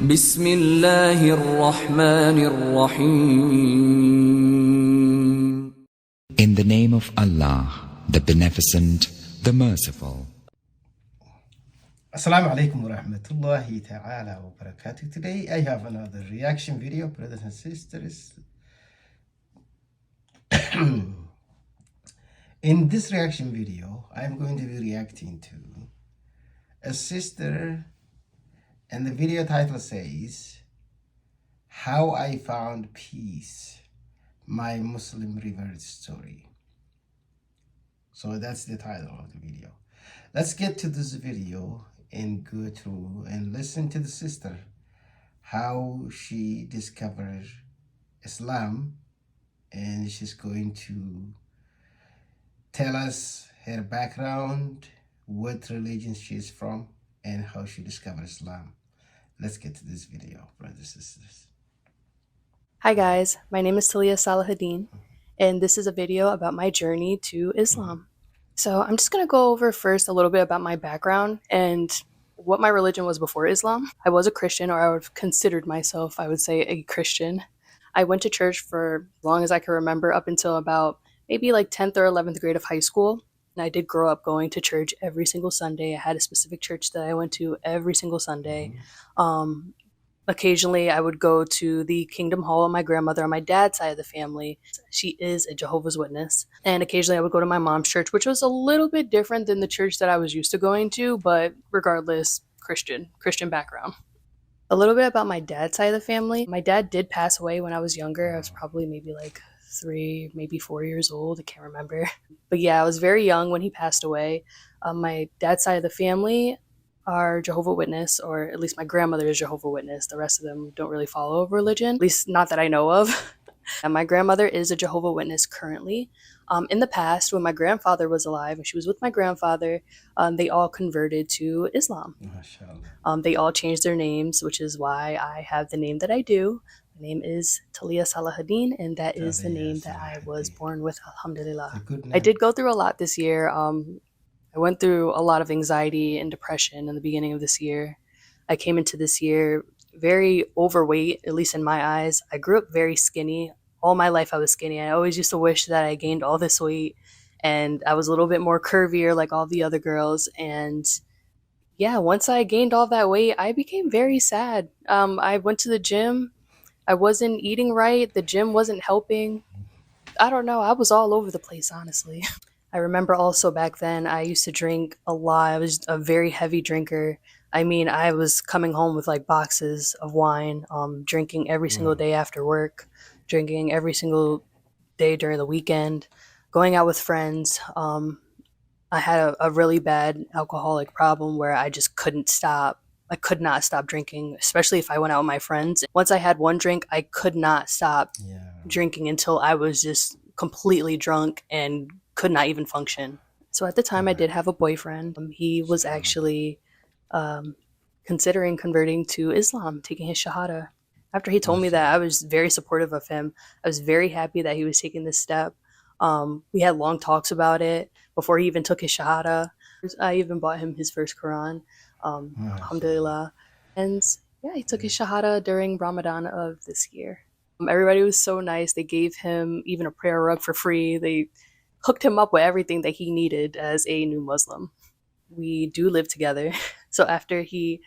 بسم الله الرحمن الرحيم. In the name of Allah, the Beneficent, the Merciful. Assalamu alaikum wa rahmatullahi ta'ala wa barakatuh. Today I have another reaction video, brothers and sisters. In this reaction video, I'm going to be reacting to a sister, and the video title says, How I Found Peace, My Muslim Revert Story. So that's the title of the video. Let's get to this video and go through and listen to the sister, how she discovered Islam, and she's going to tell us her background, what religion she's from, and how she discovered Islam. Let's get to this video, brothers and sisters. Hi guys, my name is Taliah Salahuddin, and this is a video about my journey to Islam. So I'm just going to go over first a little bit about my background and what my religion was before Islam. I was a Christian, or I would have considered myself, I would say, a Christian. I went to church for as long as I can remember, up until about maybe like 10th or 11th grade of high school. And I did grow up going to church every single Sunday. I had a specific church that I went to every single Sunday. Occasionally, I would go to the Kingdom Hall with my grandmother on my dad's side of the family. She is a Jehovah's Witness. And occasionally, I would go to my mom's church, which was a little bit different than the church that I was used to going to, but regardless, Christian background. A little bit about my dad's side of the family. My dad did pass away when I was younger. I was probably maybe like 3, maybe 4 years old. I can't remember. But yeah, I was very young when he passed away. My dad's side of the family are Jehovah's Witness, or at least my grandmother is Jehovah's Witness. The rest of them don't really follow religion, at least not that I know of. And my grandmother is a Jehovah's Witness currently. In the past, when my grandfather was alive and she was with my grandfather, they all converted to Islam. They all changed their names, which is why I have the name that I do. My name is Taliah Salahuddin, and that is the name that I was born with, alhamdulillah. I did go through a lot this year. I went through a lot of anxiety and depression in the beginning of this year. I came into this year very overweight, at least in my eyes. I grew up very skinny. All my life I was skinny. I always used to wish that I gained all this weight and I was a little bit more curvier like all the other girls. And yeah, once I gained all that weight, I became very sad. I went to the gym. I wasn't eating right. The gym wasn't helping. I don't know. I was all over the place, honestly. I remember also back then I used to drink a lot. I was a very heavy drinker. I mean, I was coming home with like boxes of wine, drinking every single day after work, drinking every single day during the weekend, going out with friends. I had a really bad alcoholic problem where I just couldn't stop. I could not stop drinking, especially if I went out with my friends. Once I had one drink, I could not stop drinking until I was just completely drunk and could not even function. So at the time, I did have a boyfriend. He was actually considering converting to Islam, taking his Shahada. After he told me that, I was very supportive of him. I was very happy that he was taking this step. We had long talks about it before he even took his Shahada. I even bought him his first Quran, alhamdulillah. And yeah, he took his Shahada during Ramadan of this year. Everybody was so nice. They gave him even a prayer rug for free. They hooked him up with everything that he needed as a new Muslim. We do live together. So after he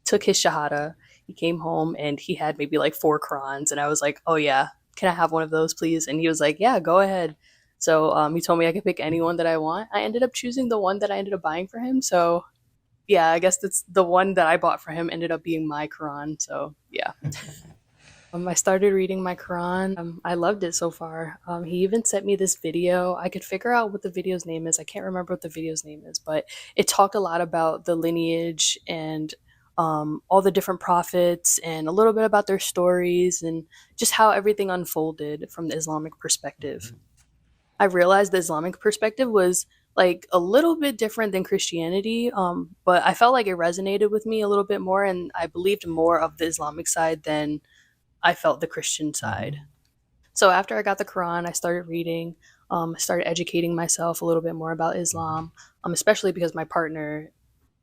took his Shahada, he came home and he had maybe like 4 Qurans. And I was like, oh yeah, can I have one of those, please? And he was like, yeah, go ahead. So he told me I could pick any one that I want. I ended up choosing the one that I ended up buying for him. So yeah, I guess that's the one that I bought for him ended up being my Quran. So yeah. I started reading my Quran. I loved it so far. He even sent me this video. I could figure out what the video's name is. I can't remember what the video's name is, but it talked a lot about the lineage and all the different prophets and a little bit about their stories and just how everything unfolded from the Islamic perspective. I realized the Islamic perspective was like a little bit different than Christianity, but I felt like it resonated with me a little bit more, and I believed more of the Islamic side than I felt the Christian side. So after I got the Quran, I started reading, started educating myself a little bit more about Islam, especially because my partner,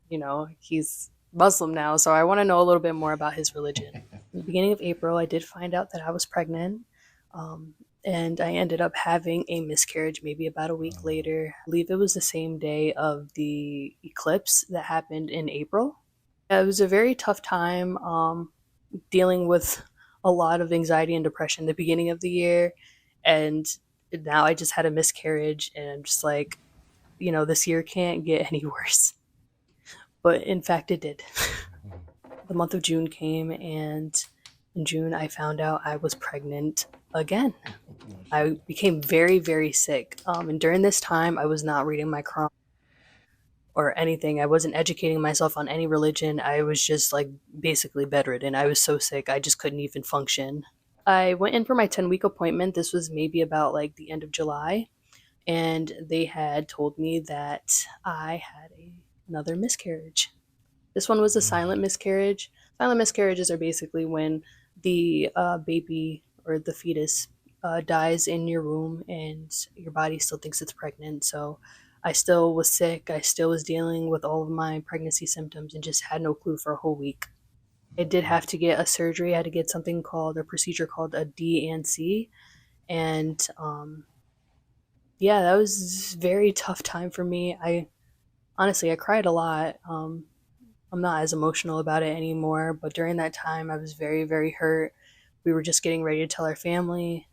you know, he's Muslim now, so I want to know a little bit more about his religion. In the beginning of April, I did find out that I was pregnant, um, and I ended up having a miscarriage maybe about a week later. I believe it was the same day of the eclipse that happened in April. It was a very tough time dealing with a lot of anxiety and depression at the beginning of the year, and now I just had a miscarriage, and I'm just like, this year can't get any worse. But in fact, it did. The month of June came, and in June, I found out I was pregnant again. I became very, very sick. And during this time, I was not reading my Quran or anything. I wasn't educating myself on any religion. I was just like basically bedridden. I was so sick, I just couldn't even function. I went in for my 10-week appointment. This was maybe about like the end of July. And they had told me that I had another miscarriage. This one was a silent miscarriage. Silent miscarriages are basically when the baby or the fetus dies in your womb and your body still thinks it's pregnant. So I still was sick. I still was dealing with all of my pregnancy symptoms and just had no clue for a whole week. I did have to get a surgery. I had to get something called a procedure called a D&C. And yeah, that was a very tough time for me. I cried a lot. I'm not as emotional about it anymore, but during that time, I was very, very hurt. We were just getting ready to tell our family.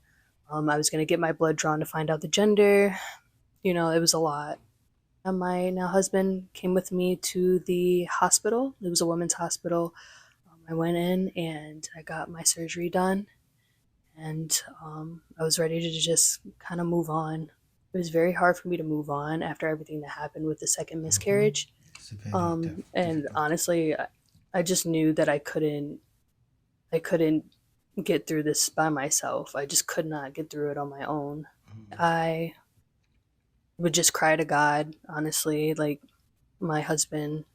I was going to get my blood drawn to find out the gender. It was a lot. And my now husband came with me to the hospital. It was a women's hospital. I went in and I got my surgery done, and I was ready to just kind of move on. It was very hard for me to move on after everything that happened with the second miscarriage. It's very And difficult. honestly, I just knew that I couldn't get through this by myself. I just could not get through it on my own. I would just cry to God, honestly. Like, my husband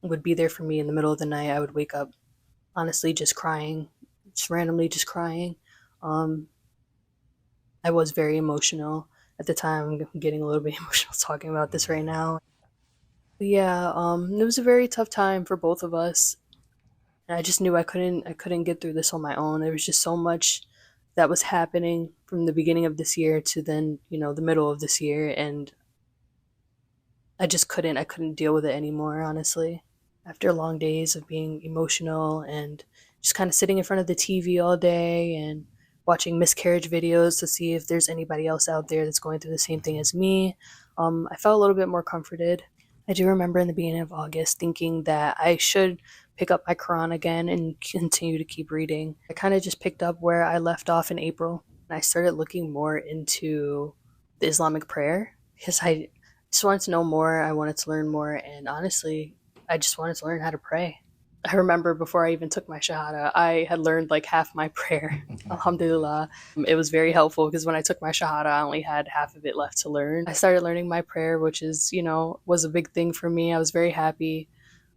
would be there for me in the middle of the night. I would wake up, honestly, just crying, just randomly just crying. Um, I was very emotional at the time. I'm getting a little bit emotional talking about this right now. But yeah, it was a very tough time for both of us. And I just knew I couldn't get through this on my own. There was just so much that was happening from the beginning of this year to then, the middle of this year, and I couldn't deal with it anymore, honestly. After long days of being emotional and just kind of sitting in front of the TV all day and watching miscarriage videos to see if there's anybody else out there that's going through the same thing as me, I felt a little bit more comforted. I do remember in the beginning of August thinking that I should pick up my Quran again and continue to keep reading. I kind of just picked up where I left off in April, and I started looking more into the Islamic prayer because I just wanted to know more. I wanted to learn more, and honestly, I just wanted to learn how to pray. I remember before I even took my Shahada, I had learned like half my prayer. Alhamdulillah. It was very helpful because when I took my Shahada, I only had half of it left to learn. I started learning my prayer, which was a big thing for me. I was very happy.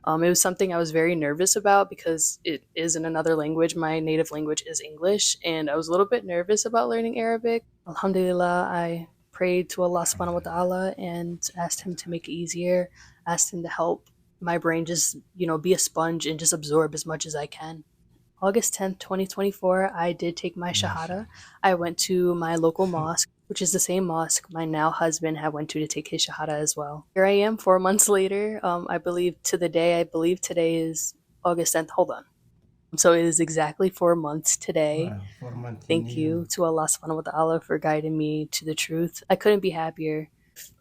It was something I was very nervous about because it is in another language. My native language is English, and I was a little bit nervous about learning Arabic. Alhamdulillah, I prayed to Allah subhanahu wa ta'ala and asked Him to make it easier, asked Him to help my brain just, be a sponge and just absorb as much as I can. August 10th, 2024, I did take my Shahada. I went to my local mosque, which is the same mosque my now husband had went to take his Shahada as well. Here I am 4 months later. I believe to the day, I believe today is August 10th. Hold on. So it is exactly 4 months today. Wow, 4 months Thank you to Allah subhanahu wa ta'ala for guiding me to the truth. I couldn't be happier.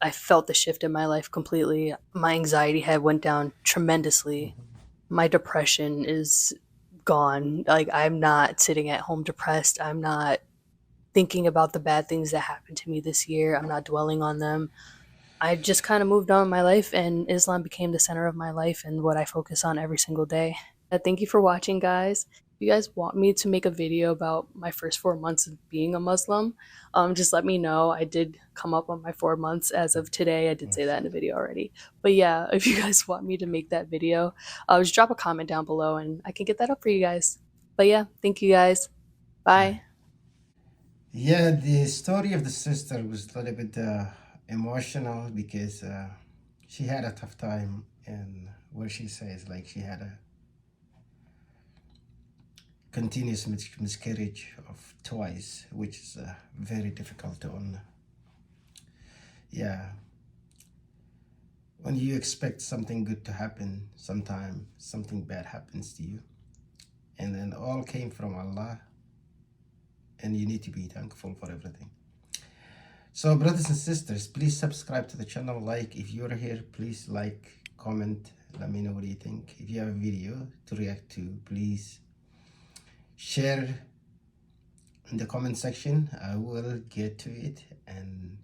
I felt the shift in my life completely. My anxiety had went down tremendously. My depression is gone. Like, I'm not sitting at home depressed. I'm not thinking about the bad things that happened to me this year. I'm not dwelling on them. I just kind of moved on in my life, and Islam became the center of my life and what I focus on every single day. Thank you for watching, guys. If you guys want me to make a video about my first 4 months of being a Muslim, just let me know. I did come up on my 4 months as of today. I did say that in the video already. But yeah, if you guys want me to make that video, just drop a comment down below and I can get that up for you guys. But yeah, thank you guys. Bye. Yeah, the story of the sister was a little bit emotional because she had a tough time in where she says like she had a continuous miscarriage of twice, which is very difficult on. Yeah, when you expect something good to happen, sometimes something bad happens to you, and then all came from Allah, and you need to be thankful for everything. So brothers and sisters, please subscribe to the channel. Like, if you're here, please like, comment, let me know what you think. If you have a video to react to, please share in the comment section. I will get to it. And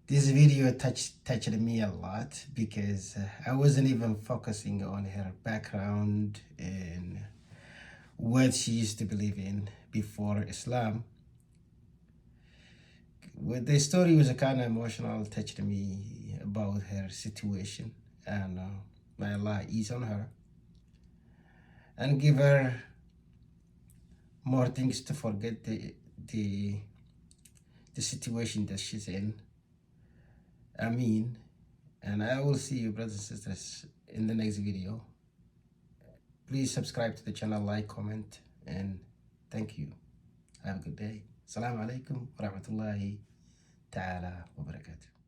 this video touched me a lot, because I wasn't even focusing on her background and what she used to believe in before Islam. With the story was a kind of emotional, touched me about her situation, and may Allah ease on her and give her more things to forget the situation that she's in. Ameen. And I will see you, brothers and sisters, in the next video. Please subscribe to the channel, like, comment, and thank you. Have a good day. Assalamu alaikum wa rahmatullahi ta'ala wa barakatuh.